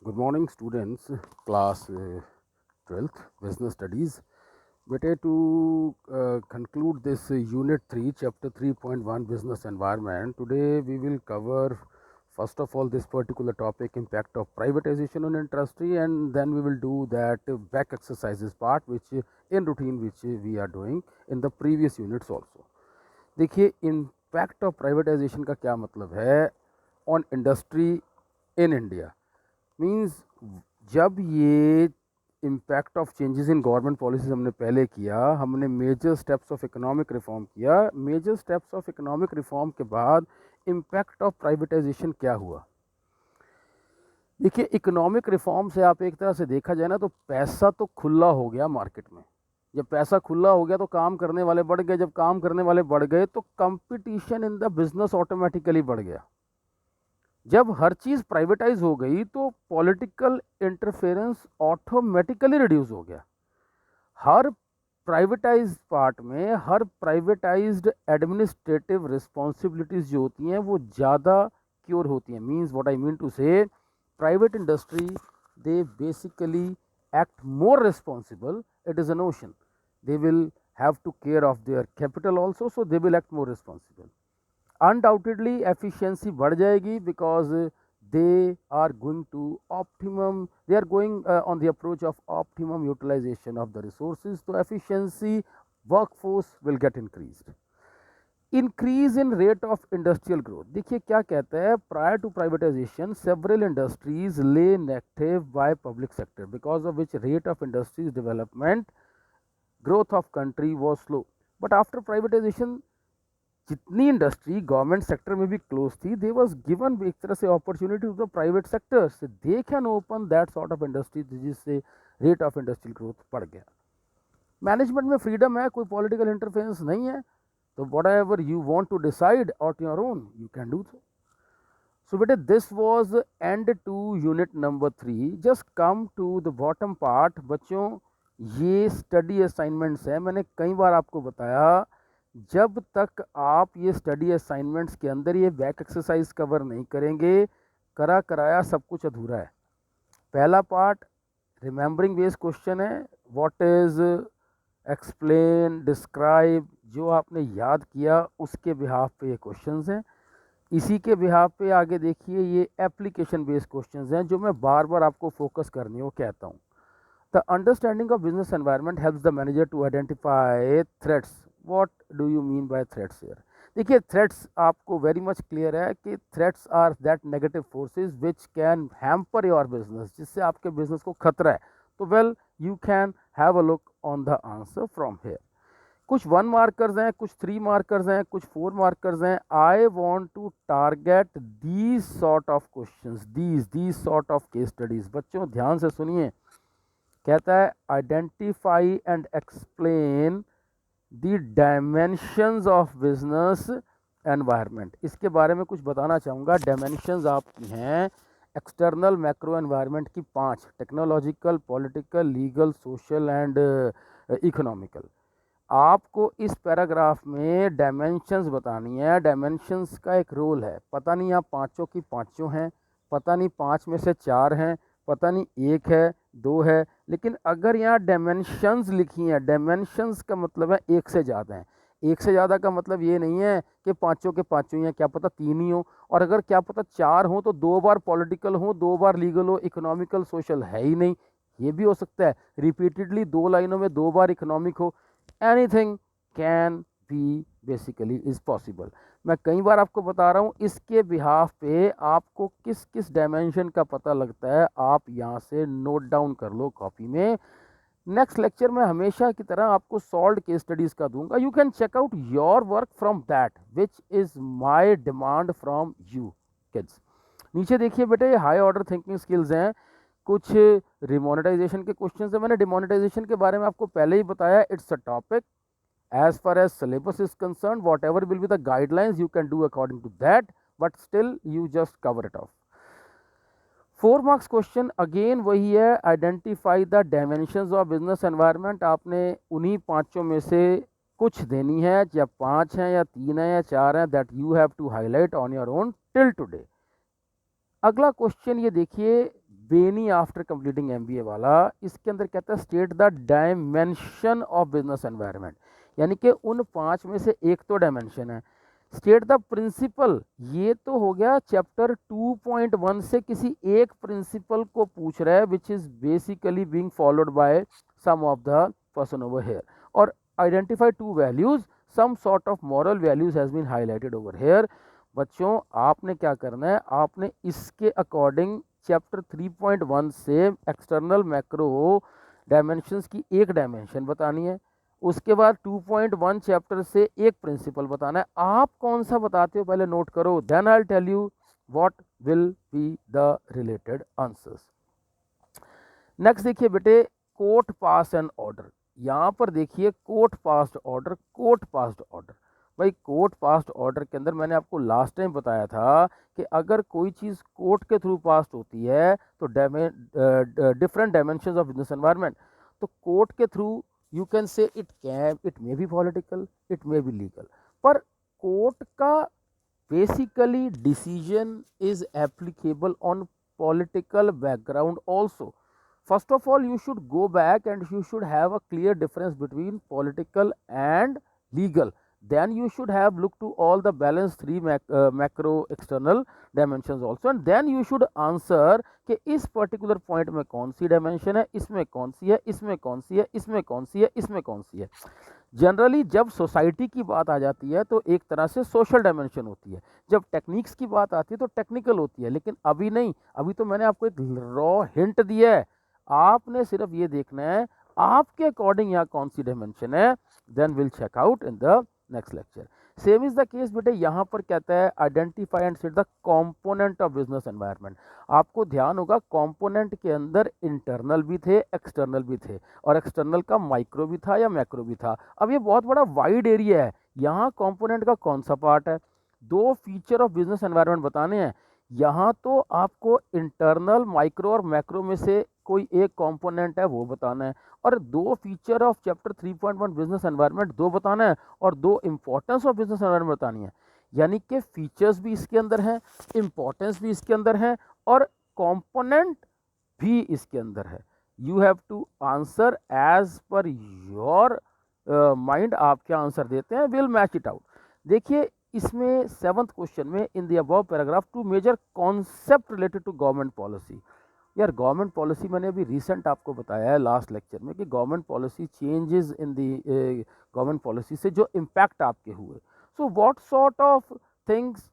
Good morning, students. Class 12th Business Studies. Better to conclude this Unit 3, Chapter 3.1 Business Environment. Today we will cover first of all this particular topic, impact of privatization on industry, and then we will do that back exercises part, which in routine which we are doing in the previous units also. देखिए impact of privatization का क्या मतलब है on industry in India means जब ये impact of changes in government policies हमने पहले किया, हमने major steps of economic reform किया, major steps of economic reform के बाद इम्पैक्ट ऑफ प्राइवेटाइजेशन क्या हुआ। देखिए इकोनॉमिक रिफॉर्म से आप एक तरह से देखा जाए ना तो पैसा तो खुला हो गया मार्केट में। जब पैसा खुला हो गया तो काम करने वाले बढ़ गए, जब काम करने वाले बढ़ गए तो competition in the business automatically बढ़ गया। जब हर चीज़ प्राइवेटाइज हो गई तो पॉलिटिकल इंटरफेरेंस ऑटोमेटिकली रिड्यूस हो गया। हर प्राइवेटाइज पार्ट में, हर प्राइवेटाइज्ड एडमिनिस्ट्रेटिव रिस्पॉन्सिबिलिटीज़ जो होती हैं वो ज़्यादा क्योर होती हैं। Means what I mean to say, private industry, they basically act more responsible. It is a notion. They will have to care of their capital also, so they will act more responsible. Undoubtedly efficiency बढ़ जाएगी because they are going to optimum, they are going on the approach of optimum utilization of the resources, so efficiency, workforce will get increased. Increase in rate of industrial growth, देखिए क्या कहता है, prior to privatization several industries lay negative by public sector because of which rate of industries development growth of country was slow. But after privatization जितनी industry government sector में भी close थी, दे was given एक तरह से opportunity to the private sector से they can open that sort of industry जिससे rate of industrial growth बढ़ गया। मैनेजमेंट में फ्रीडम है, कोई पॉलिटिकल इंटरफेरेंस नहीं है, so whatever you want to decide on your own, you can do so. So beta, this was end to unit number 3. Just come to the bottom part. बच्चों ये study assignments है, मैंने कई बार आपको बताया जब तक आप ये स्टडी असाइनमेंट्स के अंदर ये बैक एक्सरसाइज कवर नहीं करेंगे, करा कराया सब कुछ अधूरा है। पहला पार्ट रिमेंबरिंग बेस्ड क्वेश्चन है, व्हाट इज एक्सप्लेन, डिस्क्राइब, जो आपने याद किया उसके बिहाफ पे ये क्वेश्चंस हैं। इसी के बिहाफ पे आगे देखिए ये एप्लीकेशन बेस्ड क्वेश्चंस हैं जो मैं बार बार आपको फोकस करने को कहता हूँ। The understanding of business environment helps the manager to identify threats. What do you mean by threats here? देखिए थ्रेट्स आपको वेरी मच क्लियर है कि threats are that negative forces which can hamper your business, जिससे आपके business को खतरा है। तो well you can have a look on the answer from here. कुछ 1 मार्कर्स हैं, कुछ 3 मार्कर्स हैं, कुछ 4 मार्कर्स हैं। I want to target these sort of questions, these sort of case studies. बच्चों ध्यान से सुनिए, कहता है identify and explain the dimensions of business environment. इसके बारे में कुछ बताना चाहूँगा। डायमेंशंस आपकी हैं एक्सटर्नल मैक्रो एनवायरनमेंट की 5, technological, political, legal, social and economical. आपको इस पैराग्राफ में डायमेंशंस बतानी है। डायमेंशंस का एक रोल है, पता नहीं आप पाँचों की पाँचों हैं, पता नहीं 5 में से 4 हैं, पता नहीं 1 है 2 है, लेकिन अगर यहाँ डायमेंशंस लिखी हैं, डायमेंशंस का मतलब है 1 से ज़्यादा हैं। 1 से ज़्यादा का मतलब ये नहीं है कि पाँचों के पाँचों ही हैं, क्या पता 3 ही हो, और अगर क्या पता 4 हो तो 2 बार पॉलिटिकल हो, 2 बार लीगल हो, इकोनॉमिकल सोशल है ही नहीं, ये भी हो सकता है। रिपीटेडली 2 लाइनों में 2 बार इकोनॉमिक हो, anything can be basically is possible. मैं कई बार आपको बता रहा हूँ, इसके बिहाफ पे आपको किस किस डायमेंशन का पता लगता है आप यहाँ से नोट डाउन कर लो कॉपी में। नेक्स्ट लेक्चर में हमेशा की तरह आपको सॉल्व केस स्टडीज का दूंगा। You can check out your work from that which is my demand from you kids. नीचे देखिए बेटे, ये हाई ऑर्डर थिंकिंग स्किल्स हैं, कुछ डिमोनेटाइजेशन के क्वेश्चन है। मैंने डिमोनेटाइजेशन के बारे में आपको पहले ही बताया, it's a topic as far as syllabus is concerned, whatever will be the guidelines you can do according to that, but still you just cover it off. 4 marks question again वही है, identify the dimensions of business environment. आपने उन्हीं पांचों में से कुछ देनी है, या 5 हैं या 3 हैं या 4 हैं, that you have to highlight on your own till today. अगला क्वेश्चन ये देखिए, बेनी आफ्टर कंप्लीटिंग एमबीए वाला, इसके अंदर कहता है state the dimension of business environment, यानी कि उन 5 में से एक तो डायमेंशन है। स्टेट द प्रिंसिपल, ये तो हो गया चैप्टर 2.1 से किसी एक प्रिंसिपल को पूछ रहा है which is basically being followed by some of the person over here. और identify 2 values, some sort of moral values has been highlighted over here. बच्चों आपने क्या करना है, आपने इसके अकॉर्डिंग चैप्टर 3.1 से एक्सटर्नल मैक्रो डायमेंशंस की एक डायमेंशन बतानी है, उसके बाद 2.1 चैप्टर से एक प्रिंसिपल बताना है। आप कौन सा बताते हो पहले नोट करो, then I will tell you what will be the related answers. Next देखिए बेटे, कोर्ट पास एंड ऑर्डर। यहाँ पर देखिए court passed order, court passed order. भाई कोर्ट पास्ड ऑर्डर के अंदर मैंने आपको लास्ट टाइम बताया था कि अगर कोई चीज़ कोर्ट के थ्रू पास्ड होती है तो different dimensions of business environment, तो कोर्ट के through you can say it may be political, it may be legal, पर कोर्ट का basically decision is applicable on political background also. First of all, you should go back and you should have a clear difference between political and legal. Then you should have looked to all the balanced 3 macro external dimensions also, and then you should answer कि इस particular point में कौन सी dimension है, इसमें कौन सी है, इसमें कौन सी है, इसमें कौन सी है, इसमें कौन सी है. जनरली जब सोसाइटी की बात आ जाती है तो एक तरह से सोशल डायमेंशन होती है, जब टेक्निक्स की बात आती है तो टेक्निकल होती है, लेकिन अभी नहीं. अभी तो मैंने आपको एक रॉ हिंट दिया है, आपने सिर्फ ये देखना है आपके अकॉर्डिंग यहाँ कौन सी डायमेंशन है. Then will check out in the next lecture. Same is the case बेटे, यहाँ पर कहता है identify and set the component of business environment. आपको ध्यान होगा कंपोनेंट के अंदर इंटरनल भी थे, एक्सटर्नल भी थे, और एक्सटर्नल का माइक्रो भी था या मैक्रो भी था. अब ये बहुत बड़ा वाइड एरिया है. यहाँ कंपोनेंट का कौन सा पार्ट है, 2 फीचर ऑफ बिजनेस एनवायरनमेंट बताने हैं. यहाँ तो आपको इंटरनल, माइक्रो और मैक्रो में से कोई एक कंपोनेंट है वो बताना है, और 2 feature of chapter 3.1 business environment 2 बताना है, और 2 इंपॉर्टेंस ऑफ बिजनेस एनवायरनमेंट बतानी है. यानी कि फीचर्स भी इसके अंदर हैं, इंपॉर्टेंस भी इसके अंदर है, और कंपोनेंट भी इसके अंदर है. You have to answer as per your mind. आप क्या आंसर देते हैं, विल मैच इट आउट. देखिए इसमें 7th क्वेश्चन में in the above paragraph 2 major concept related to government policy. यार गवर्नमेंट पॉलिसी मैंने अभी रिसेंट आपको बताया है लास्ट लेक्चर में कि government policy changes in the government policy से जो इम्पैक्ट आपके हुए. So what sort of things,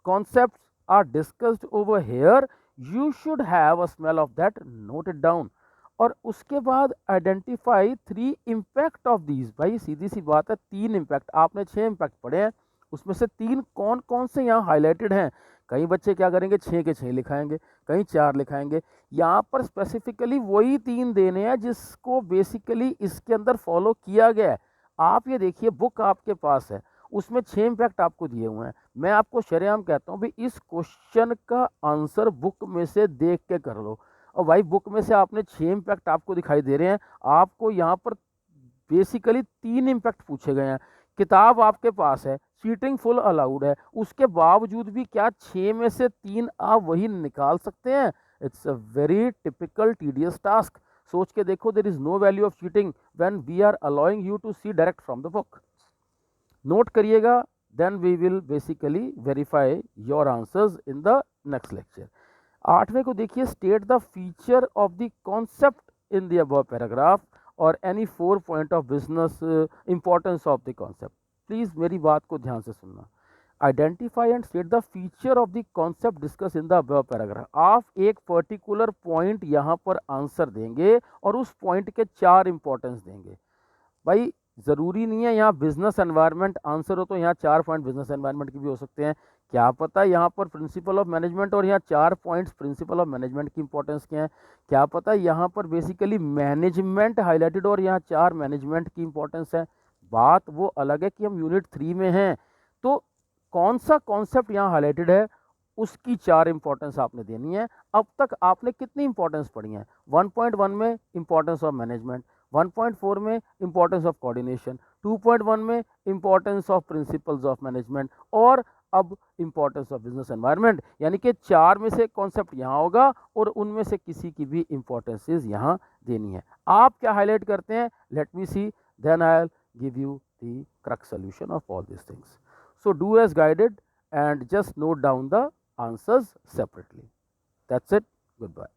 concepts are discussed over here, you should have a smell of that, note it down. और उसके बाद आइडेंटिफाई 3 इम्पैक्ट ऑफ दीज. भाई सीधी सी बात है, 3 इम्पैक्ट, आपने 6 इम्पैक्ट पढ़े हैं, उसमें से 3 कौन कौन से यहाँ हाईलाइटेड हैं. कई बच्चे क्या करेंगे, 6 के 6 लिखाएंगे, कहीं 4 लिखाएंगे. यहाँ पर स्पेसिफिकली वही 3 देने हैं जिसको बेसिकली इसके अंदर फॉलो किया गया है. आप ये देखिए बुक आपके पास है, उसमें 6 इम्पैक्ट आपको दिए हुए हैं. मैं आपको शरेआम कहता हूँ भी इस क्वेश्चन का आंसर बुक में से देख के कर लो. और भाई बुक में से आपने 6 इम्पैक्ट आपको दिखाई दे रहे हैं, आपको यहाँ पर बेसिकली 3 इम्पैक्ट पूछे गए हैं. किताब आपके पास है, चीटिंग फुल अलाउड है, उसके बावजूद भी क्या 6 में से 3 आप वही निकाल सकते हैं. It's a very typical tedious task. सोच के देखो, there is no value of cheating when we are allowing you to see direct from the book. Note करिएगा, then we will basically verify your answers in the next lecture. 8वें को देखिए, state the feature of the concept in the above paragraph और any 4 point of business importance of the concept. Please मेरी बात को ध्यान से सुनना. Identify and state the feature of the concept discuss in the above paragraph. आप एक particular point यहाँ पर आंसर देंगे और उस पॉइंट के 4 इंपॉर्टेंस देंगे. भाई ज़रूरी नहीं है यहाँ बिजनेस एनवायरनमेंट आंसर हो तो यहाँ 4 पॉइंट बिजनेस एनवायरनमेंट की भी हो सकते हैं. क्या पता यहाँ पर प्रिंसिपल ऑफ मैनेजमेंट और यहाँ 4 पॉइंट्स प्रिंसिपल ऑफ मैनेजमेंट की इंपॉर्टेंस के हैं. क्या पता यहाँ पर बेसिकली मैनेजमेंट हाईलाइटेड और यहाँ 4 मैनेजमेंट की इंपॉर्टेंस है. बात वो अलग है कि हम यूनिट 3 में हैं, तो कौन सा कॉन्सेप्ट यहाँ हाईलाइटेड है उसकी 4 इंपॉर्टेंस आपने देनी है. अब तक आपने कितनी इंपॉर्टेंस पढ़ी है, 1.1 में इंपॉर्टेंस ऑफ मैनेजमेंट, 1.4 में इंपॉर्टेंस ऑफ कोऑर्डिनेशन, 2.1 में importance of principles of management, और अब इंपॉर्टेंस ऑफ बिजनेस एनवायरनमेंट, यानी कि 4 में से कॉन्सेप्ट यहाँ होगा और उनमें से किसी की भी इंपॉर्टेंसेस यहाँ देनी है। आप क्या हाईलाइट करते हैं, let me see, then I will give you the correct solution of all this things. So do as guided and just note down the answers separately. That's it. Goodbye.